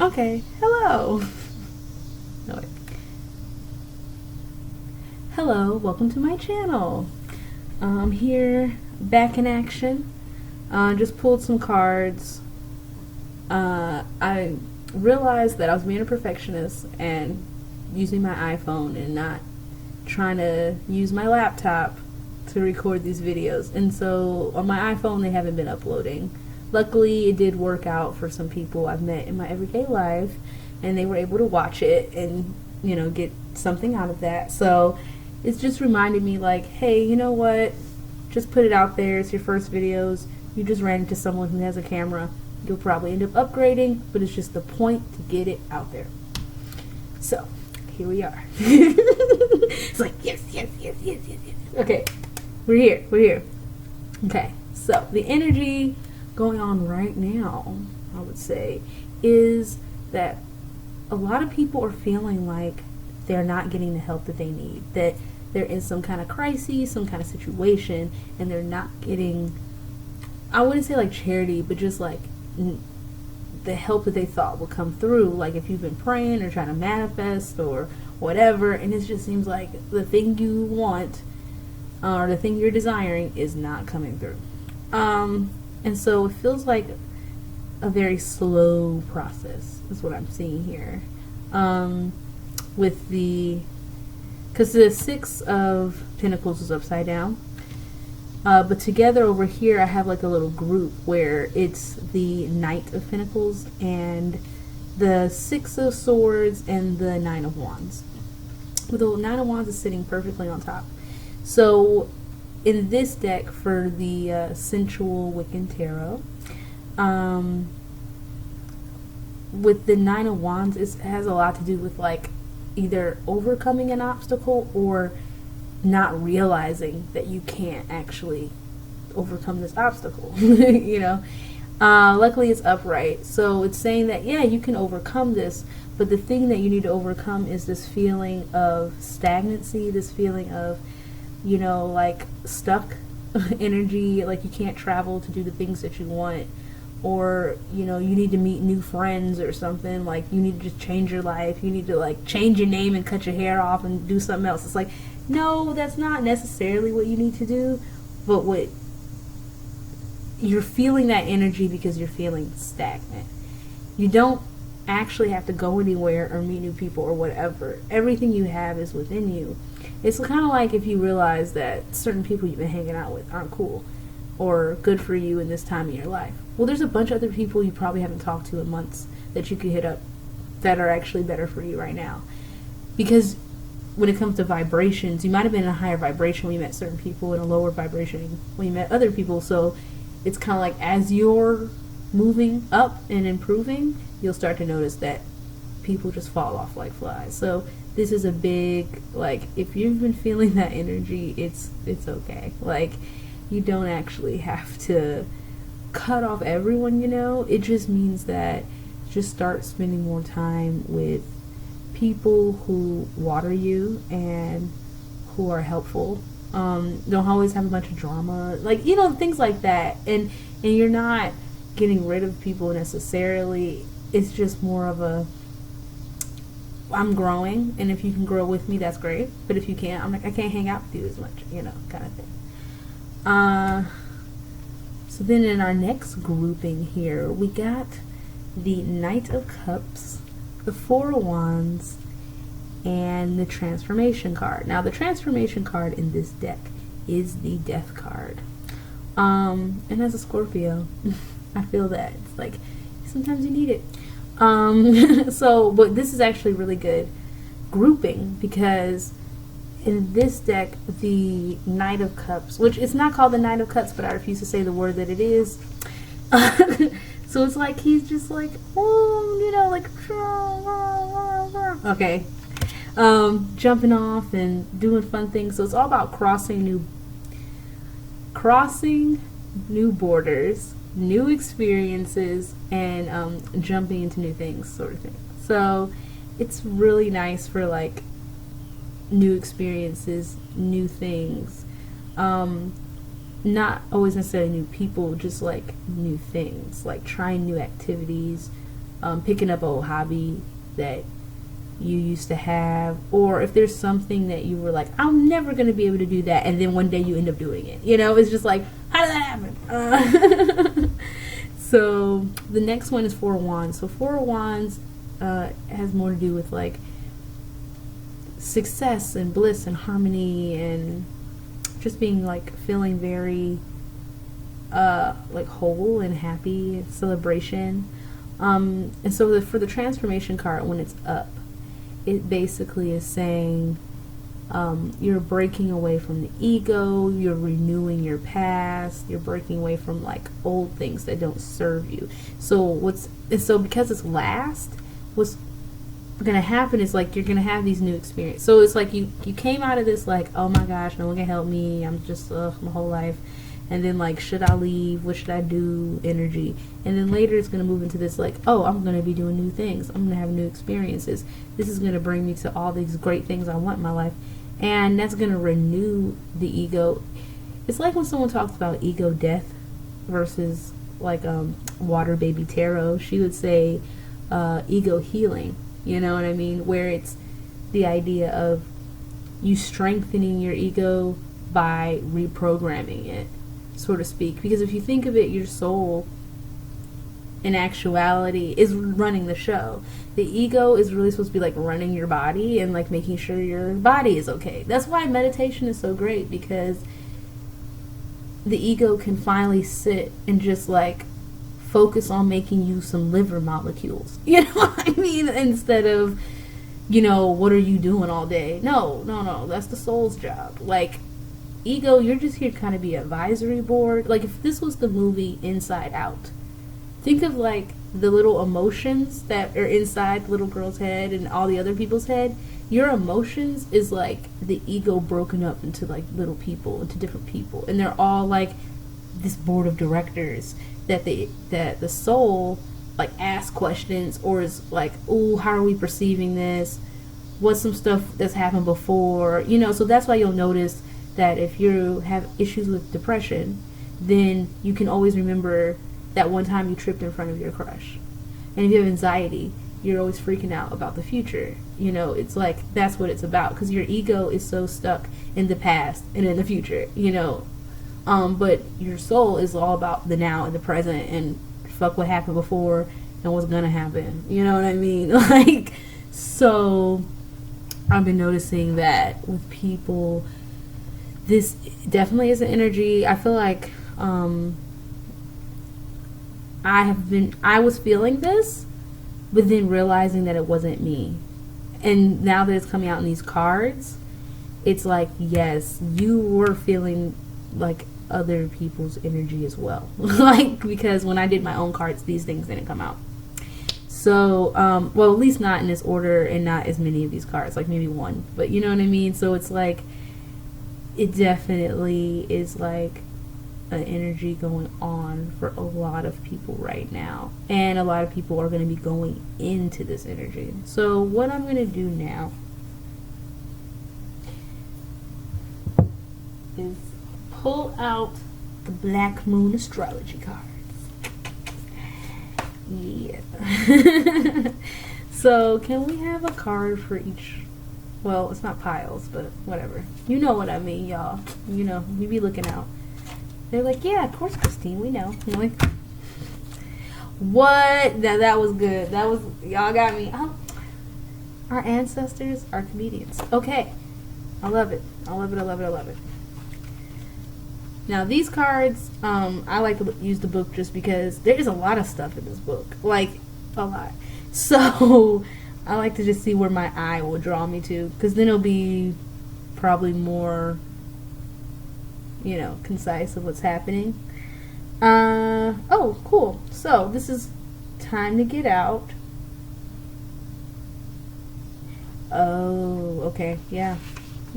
Okay, hello. No, wait. Hello, welcome to my channel. I'm here, back in action. Just pulled some cards. I realized that I was being a perfectionist and using my iPhone and not trying to use my laptop to record these videos. And so on my iPhone, they haven't been uploading. Luckily, it did work out for some people I've met in my everyday life, and they were able to watch it and, you know, get something out of that. So it's just reminded me, like, hey, you know what? Just put it out there. It's your first videos. You just ran into someone who has a camera. You'll probably end up upgrading, but it's just the point to get it out there. So here we are. It's like, yes. Okay, we're here. Okay, so the energy going on right now, I would say, is that a lot of people are feeling like they're not getting the help that they need, that they're in some kind of crisis, some kind of situation, and they're not getting, I wouldn't say like charity, but just like the help that they thought would come through. Like if you've been praying or trying to manifest or whatever, and it just seems like the thing you want or the thing you're desiring is not coming through. And so it feels like a very slow process is what I'm seeing here. With because the Six of Pentacles is upside down. But together over here I have like a little group where it's the Knight of Pentacles and the Six of Swords and the Nine of Wands. The Nine of Wands is sitting perfectly on top. So in this deck for the Sensual Wiccan Tarot, with the Nine of Wands, it has a lot to do with like either overcoming an obstacle or not realizing that you can't actually overcome this obstacle. You know, luckily it's upright, so it's saying that yeah, you can overcome this, but the thing that you need to overcome is this feeling of stagnancy, this feeling of, you know, like stuck energy, like you can't travel to do the things that you want, or, you know, you need to meet new friends or something, like you need to just change your life, you need to like change your name and cut your hair off and do something else. It's like, no, that's not necessarily what you need to do, but what you're feeling that energy because you're feeling stagnant. You don't actually have to go anywhere or meet new people or whatever. Everything you have is within you. It's kind of like if you realize that certain people you've been hanging out with aren't cool or good for you in this time of your life. Well, there's a bunch of other people you probably haven't talked to in months that you could hit up that are actually better for you right now. Because when it comes to vibrations, you might have been in a higher vibration when you met certain people, and a lower vibration when you met other people. So it's kind of like as you're moving up and improving, you'll start to notice that people just fall off like flies. So this is a big, like, if you've been feeling that energy, it's okay. Like, you don't actually have to cut off everyone, you know. It just means that just start spending more time with people who water you and who are helpful. Don't always have a bunch of drama, like, you know, things like that. And you're not getting rid of people necessarily. It's just more of a, I'm growing, and if you can grow with me, that's great. But if you can't, I'm like, I can't hang out with you as much, you know, kind of thing. So then in our next grouping here, we got the Knight of Cups, the Four of Wands, and the Transformation card. Now, the Transformation card in this deck is the Death card. And as a Scorpio, I feel that. It's like, sometimes you need it. So, but this is actually really good grouping, because in this deck, the Knight of Cups, which it's not called the Knight of Cups, but I refuse to say the word that it is. So it's like he's just like, oh, you know, like, okay, jumping off and doing fun things. So it's all about crossing new borders, new experiences, and jumping into new things, sort of thing. So it's really nice for like new experiences, new things, not always necessarily new people, just like new things, like trying new activities, picking up a hobby that you used to have, or if there's something that you were like, I'm never going to be able to do that, and then one day you end up doing it. It's just like, how did that happen? So the next one is Four of Wands. So Four of Wands has more to do with like success and bliss and harmony and just being like feeling very like whole and happy and celebration. And so for the transformation card, when it's up, it basically is saying you're breaking away from the ego, you're renewing your past, you're breaking away from like old things that don't serve you. So because it's last, what's going to happen is like you're going to have these new experiences. So it's like you came out of this like, oh my gosh, no one can help me, I'm just my whole life. And then like, should I leave? What should I do? Energy. And then later it's going to move into this like, oh, I'm going to be doing new things. I'm going to have new experiences. This is going to bring me to all these great things I want in my life. And that's going to renew the ego. It's like when someone talks about ego death versus like Water Baby Tarot. She would say ego healing. You know what I mean? Where it's the idea of you strengthening your ego by reprogramming it, so to speak. Because if you think of it, your soul in actuality is running the show. The ego is really supposed to be like running your body and like making sure your body is okay. That's why meditation is so great, because the ego can finally sit and just like focus on making you some liver molecules. You know what I mean? Instead of, what are you doing all day? No, that's the soul's job. Like, ego, you're just here to kind of be advisory board. Like, if this was the movie Inside Out, think of like the little emotions that are inside the little girl's head and all the other people's head. Your emotions is like the ego broken up into like little people, into different people, and they're all like this board of directors that the soul like asks questions, or is like, ooh, how are we perceiving this? What's some stuff that's happened before? So that's why you'll notice that if you have issues with depression, then you can always remember that one time you tripped in front of your crush. And if you have anxiety, you're always freaking out about the future. It's like, that's what it's about, because your ego is so stuck in the past and in the future, but your soul is all about the now and the present, and fuck what happened before and what's gonna happen. You know what I mean? Like, so I've been noticing that with people, this definitely is an energy. I feel like I was feeling this, but then realizing that it wasn't me. And now that it's coming out in these cards, it's like, yes, you were feeling like other people's energy as well. Like, because when I did my own cards, these things didn't come out. So, well, at least not in this order, and not as many of these cards, like maybe one. But you know what I mean? So it's like, it definitely is like an energy going on for a lot of people right now, and a lot of people are going to be going into this energy. So what I'm going to do now is pull out the Black Moon astrology cards. Yeah. So can we have a card for each? Well, it's not piles, but whatever. You know what I mean, y'all. You be looking out. They're like, yeah, of course, Christine, we know. I'm like, what? That was good. Y'all got me. Oh, our ancestors are comedians. Okay. I love it. I love it. Now, these cards, I like to use the book just because there is a lot of stuff in this book. Like, a lot. So, I like to just see where my eye will draw me to, because then it'll be probably more, concise of what's happening. Oh, cool. So, this is time to get out. Oh, okay. Yeah.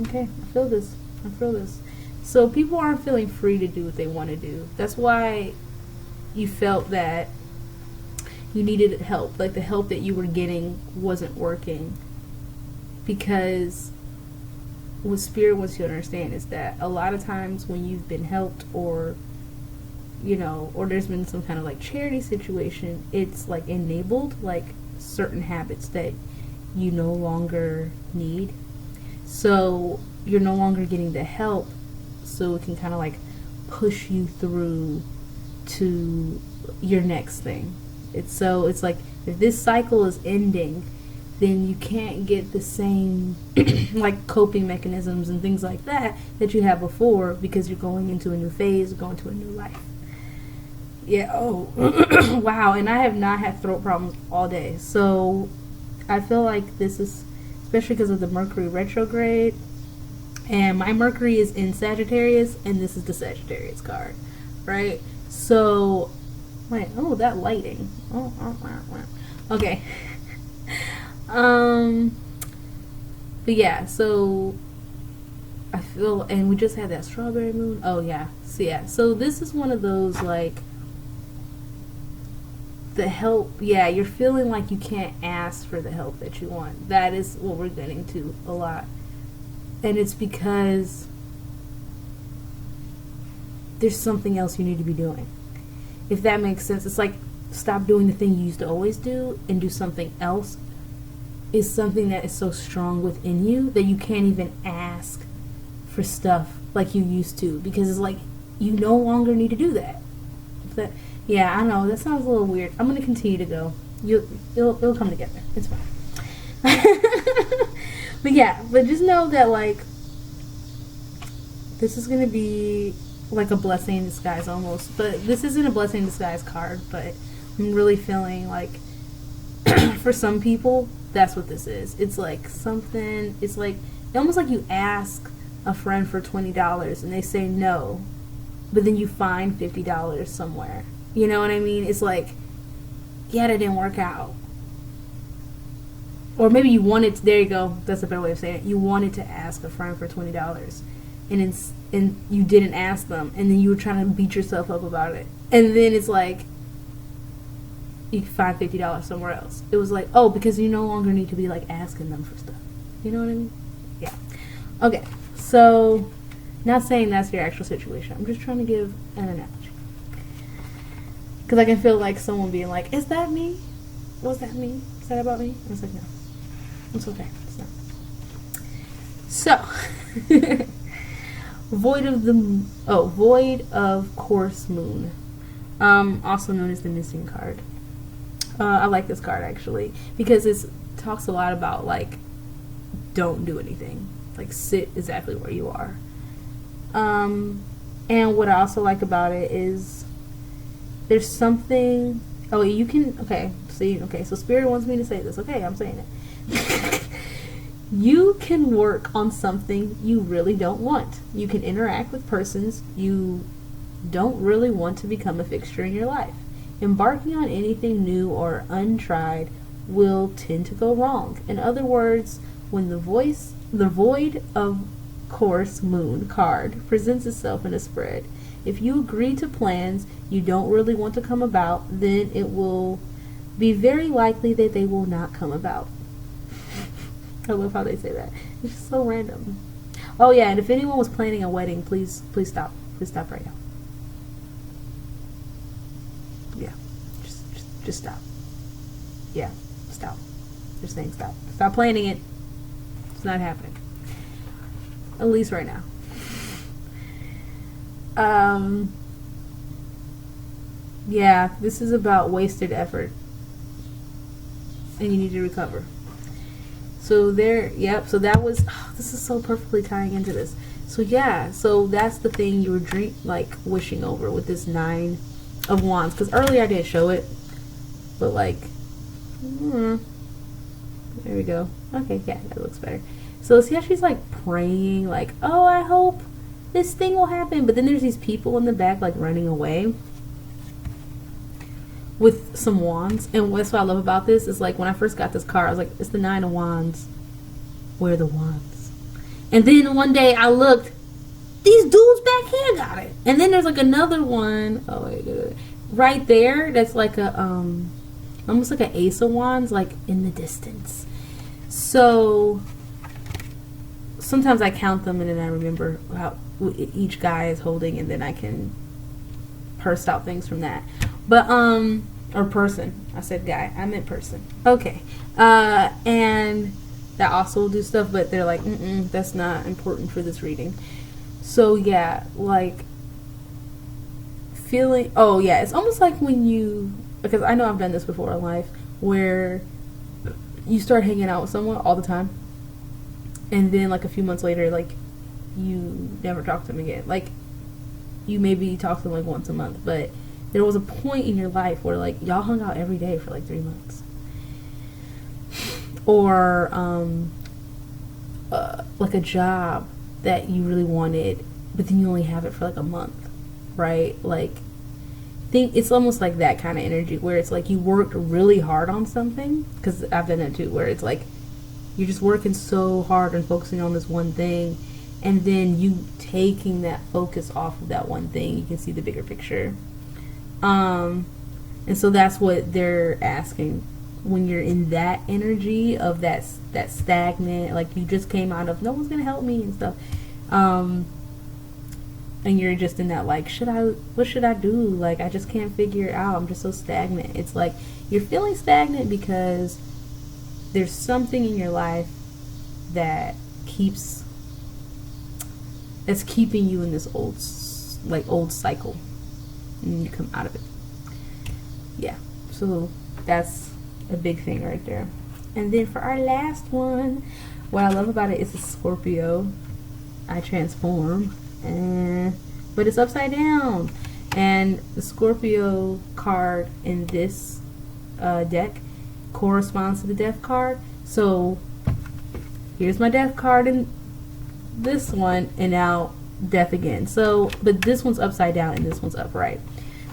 Okay. I feel this. So, people aren't feeling free to do what they want to do. That's why you felt that you needed help. Like, the help that you were getting wasn't working. Because what Spirit wants you to understand is that a lot of times when you've been helped, or you know, or there's been some kind of like charity situation, it's like enabled like certain habits that you no longer need. So you're no longer getting the help, so it can kind of like push you through to your next thing. It's like if this cycle is ending, then you can't get the same like coping mechanisms and things like that you had before, because you're going into a new phase, going to a new life. Yeah. Oh. Wow. And I have not had throat problems all day, so I feel like this is, especially because of the Mercury retrograde, and my Mercury is in Sagittarius, and this is the Sagittarius card, right? So, wait, oh, that lighting. Okay. But yeah, so I feel, and we just had that strawberry moon. Oh yeah, so this is one of those like the help. Yeah, you're feeling like you can't ask for the help that you want. That is what we're getting to a lot, and it's because there's something else you need to be doing. If that makes sense, it's like stop doing the thing you used to always do and do something else. Is something that is so strong within you that you can't even ask for stuff like you used to, because it's like you no longer need to do that. Yeah, I know that sounds a little weird. I'm gonna continue to go. It'll come together. It's fine. but just know that like this is gonna be like a blessing in disguise almost. But this isn't a blessing in disguise card. But I'm really feeling like for some people, that's what this is. It's like something, it's like almost like you ask a friend for $20 and they say no, but then you find $50 somewhere. You know what I mean? It's like, yeah, that didn't work out. Or maybe you wanted to, there you go, that's a better way of saying it. You wanted to ask a friend for $20 and you didn't ask them, and then you were trying to beat yourself up about it. And then it's like, you find $50 somewhere else. It was like, oh, because you no longer need to be like asking them for stuff. You know what I mean? Yeah. Okay. So, not saying that's your actual situation. I'm just trying to give an analogy. Because I can feel like someone being like, is that me? Was that me? Is that about me? And it's like, no. It's okay. It's not. So, Void of Course Moon. Also known as the Missing card. I like this card actually because it talks a lot about like don't do anything, like sit exactly where you are. And what I also like about it is there's something. Oh, you can. Okay, see. Okay, so Spirit wants me to say this. Okay, I'm saying it. You can work on something you really don't want. You can interact with persons you don't really want to become a fixture in your life. Embarking on anything new or untried will tend to go wrong. In other words, when the void of course moon card presents itself in a spread, if you agree to plans you don't really want to come about, then it will be very likely that they will not come about. I love how they say that. It's just so random. Oh yeah, and if anyone was planning a wedding, please stop. Please stop right now. Yeah. Just stop. Yeah, stop. Just saying stop. Stop planning it. It's not happening. At least right now. Yeah, this is about wasted effort. And you need to recover. So there, yep, so that was, this is so perfectly tying into this. So yeah, so that's the thing you were wishing over with this 9 of Wands. Because earlier I didn't show it, but like, there we go. Okay, yeah, that looks better. So see how she's like praying, like, oh, I hope this thing will happen. But then there's these people in the back like running away with some wands. And that's what I love about this is like when I first got this card, I was like, it's the 9 of Wands. Where are the wands? And then one day I looked, these dudes back here got it. And then there's like another one, oh wait, right there, that's like a almost like an Ace of Wands, like in the distance. So sometimes I count them and then I remember how each guy is holding, and then I can pursed out things from that. But or person. I said guy. I meant person. Okay. And that also will do stuff, but they're like, that's not important for this reading. So yeah, like feeling. Oh yeah, it's almost like when you, because I know I've done this before in life, where you start hanging out with someone all the time, and then like a few months later, like you never talk to them again. Like you maybe talk to them like once a month, but there was a point in your life where like y'all hung out every day for like 3 months. Or like a job that you really wanted, but then you only have it for like a month, right? Like, think it's almost like that kind of energy where it's like you worked really hard on something, because I've done that too, where it's like you're just working so hard and focusing on this one thing, and then you taking that focus off of that one thing, you can see the bigger picture. And so that's what they're asking when you're in that energy of that stagnant, like you just came out of no one's gonna help me and stuff, and you're just in that like, what should I do? Like I just can't figure it out. I'm just so stagnant. It's like you're feeling stagnant because there's something in your life that's keeping you in this old cycle, and you come out of it. Yeah, so that's a big thing right there. And then for our last one, what I love about it is a Scorpio. I transform, but it's upside down, and the Scorpio card in this deck corresponds to the Death card. So here's my Death card in this one, and now Death again. So, but this one's upside down and this one's upright.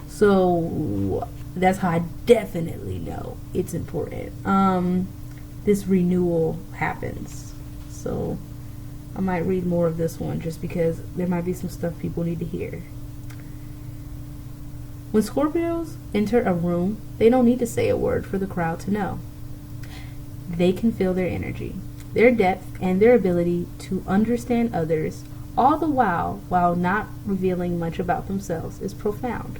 So that's how I definitely know it's important. This renewal happens. So I might read more of this one just because there might be some stuff people need to hear. When Scorpios enter a room, they don't need to say a word for the crowd to know. They can feel their energy, their depth, and their ability to understand others, all the while not revealing much about themselves, is profound.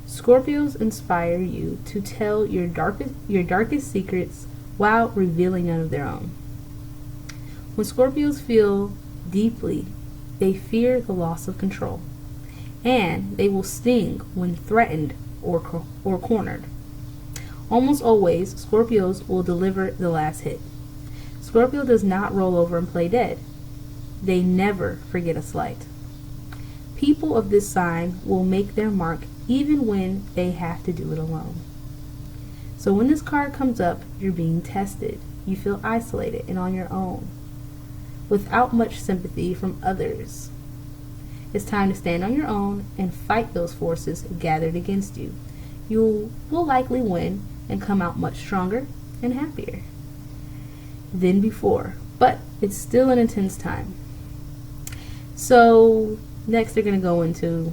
Scorpios inspire you to tell your darkest secrets while revealing none of their own. When Scorpios feel deeply, they fear the loss of control, and they will sting when threatened or cornered. Almost always, Scorpios will deliver the last hit. Scorpio does not roll over and play dead. They never forget a slight. People of this sign will make their mark even when they have to do it alone. So when this card comes up, you're being tested. You feel isolated and on your own, without much sympathy from others. It's time to stand on your own and fight those forces gathered against you. You will likely win and come out much stronger and happier than before, but it's still an intense time. So next they're going to go into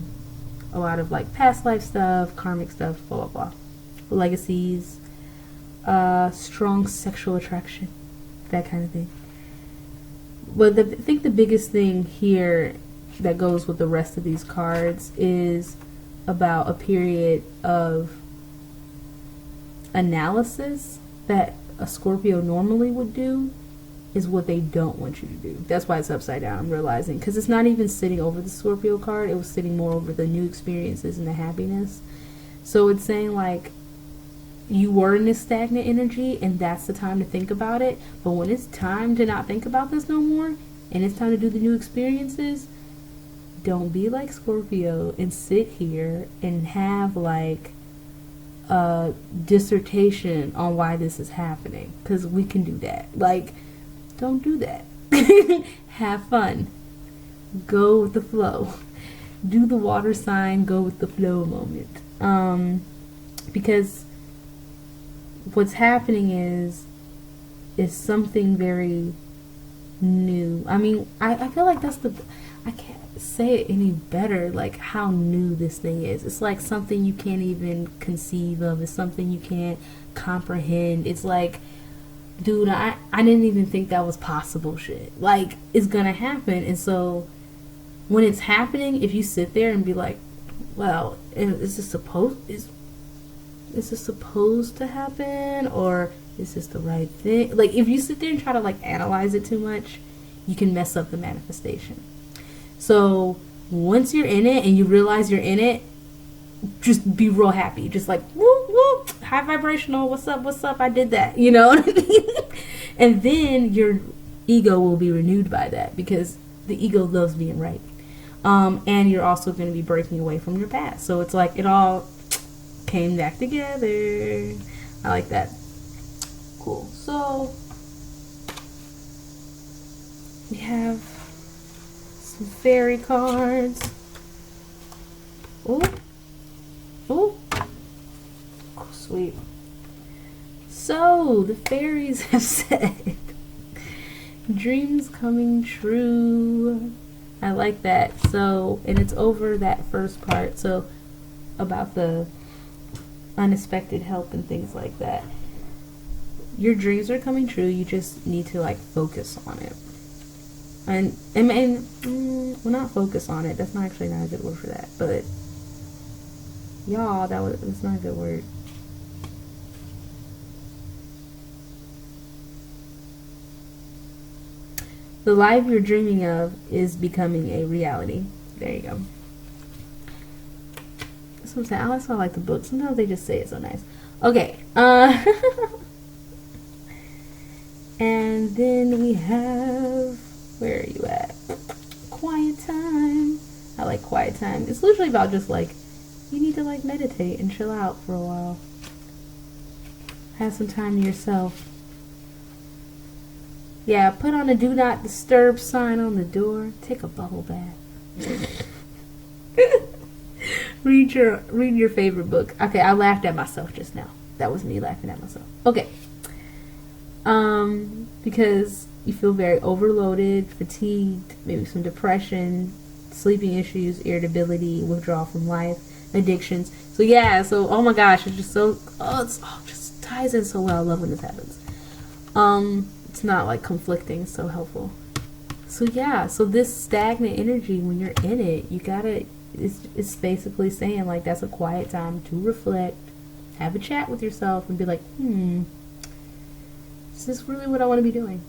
a lot of like past life stuff, karmic stuff, blah blah blah, legacies, strong sexual attraction, that kind of thing. But I think the biggest thing here that goes with the rest of these cards is about a period of analysis that a Scorpio normally would do is what they don't want you to do. That's why it's upside down, I'm realizing, because it's not even sitting over the Scorpio card. It was sitting more over the new experiences and the happiness. So it's saying like you were in this stagnant energy and that's the time to think about it, but when it's time to not think about this no more and it's time to do the new experiences, don't be like Scorpio and sit here and have like a dissertation on why this is happening, because we can do that. Like, don't do that. Have fun. Go with the flow. Do the water sign, go with the flow moment. Because what's happening is something very new. I mean, I feel like I can't say it any better, like how new this thing is. It's like something you can't even conceive of. It's something you can't comprehend. It's like, dude, I didn't even think that was possible shit. Like, it's gonna happen. And so when it's happening, if you sit there and be like, well, is this supposed to happen, or is this the right thing? Like, if you sit there and try to like analyze it too much, you can mess up the manifestation. So once you're in it and you realize you're in it, just be real happy. Just like, whoop, whoop, high vibrational, what's up, I did that, you know what I mean? And then your ego will be renewed by that, because the ego loves being right. And you're also going to be breaking away from your past. So it's like it all came back together. I like that. Cool. So we have some fairy cards. Oh, sweet. So the fairies have said, dreams coming true. I like that. So, and it's over that first part. So about the unexpected help and things like that. Your dreams are coming true. You just need to like focus on it. And well, not focus on it. That's not actually not a good word for that. But y'all, that's not a good word. The life you're dreaming of is becoming a reality. There you go. That's what I'm saying. That's why I like the book. Sometimes they just say it so nice. Okay. And then we have, where are you at? Quiet time. I like quiet time. It's literally about just like, you need to like meditate and chill out for a while. Have some time to yourself. Yeah, put on a do not disturb sign on the door. Take a bubble bath. Read your favorite book. Okay, I laughed at myself just now. That was me laughing at myself. Okay. Because you feel very overloaded, fatigued, maybe some depression, sleeping issues, irritability, withdrawal from life, addictions. So yeah, so oh my gosh, it's just so it just ties in so well. I love when this happens. It's not like conflicting, it's so helpful. So yeah, so this stagnant energy, when you're in it, you gotta, it's basically saying like that's a quiet time to reflect, have a chat with yourself and be like, is this really what I want to be doing?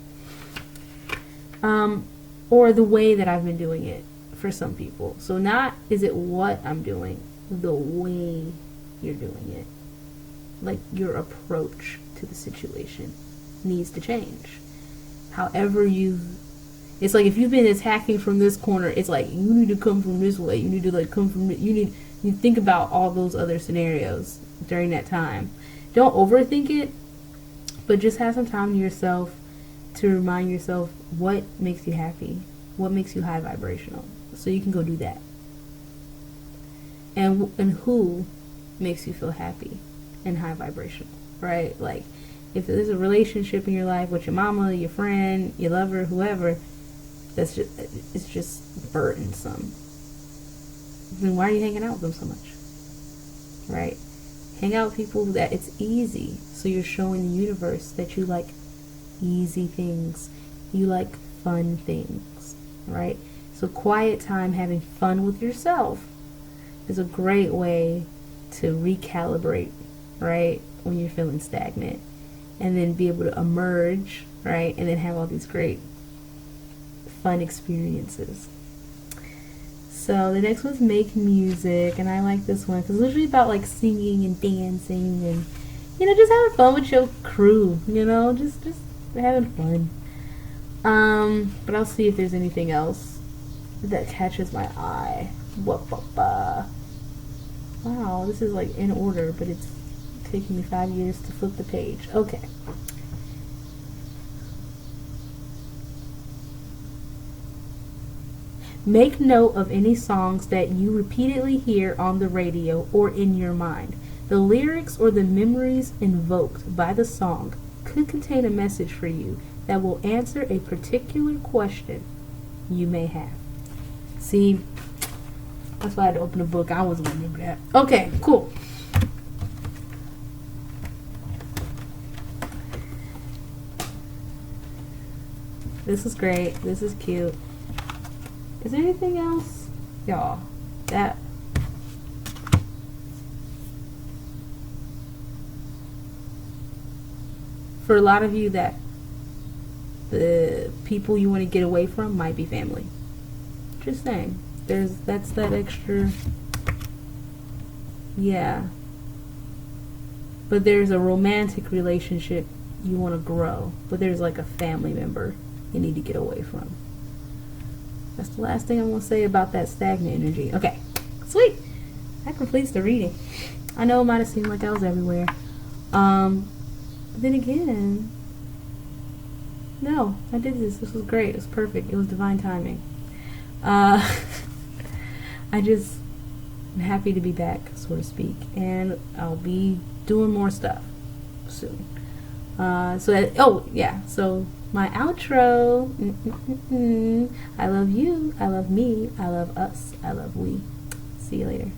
Or the way that I've been doing it for some people. So not is it what I'm doing, the way you're doing it. Like your approach to the situation needs to change. However it's like if you've been attacking from this corner, it's like you need to come from this way. You need to like come from, you think about all those other scenarios during that time. Don't overthink it, but just have some time to yourself to remind yourself what makes you happy, what makes you high vibrational, so you can go do that. And who makes you feel happy and high vibrational, right? Like if there's a relationship in your life with your mama, your friend, your lover, whoever, it's just burdensome. Then why are you hanging out with them so much? Right? Hang out with people that it's easy. So you're showing the universe that you like easy things. You like fun things. Right? So quiet time, having fun with yourself, is a great way to recalibrate, right? When you're feeling stagnant. And then be able to emerge, right? And then have all these great fun experiences. So the next one's make music, and I like this one because it's literally about like singing and dancing and, you know, just having fun with your crew, you know, just having fun. But I'll see if there's anything else that catches my eye. Wow, this is like in order, but it's taking me 5 years to flip the page. Okay. Make note of any songs that you repeatedly hear on the radio or in your mind. The lyrics or the memories invoked by the song could contain a message for you that will answer a particular question you may have. See, that's why I had to open a book. I wasn't going to remember that. Okay, cool. This is great. This is cute. Is there anything else? Y'all, that for a lot of you, that the people you want to get away from might be family. Just saying. That's that extra. Yeah. But there's a romantic relationship you want to grow, but there's like a family member you need to get away from. That's the last thing I'm going to say about that stagnant energy. Okay, sweet. That completes the reading. I know it might have seemed like I was everywhere. Then again, no, I did this. This was great. It was perfect. It was divine timing. I just am happy to be back, so to speak, and I'll be doing more stuff soon. So my outro. I love you. I love me. I love us. I love we. See you later.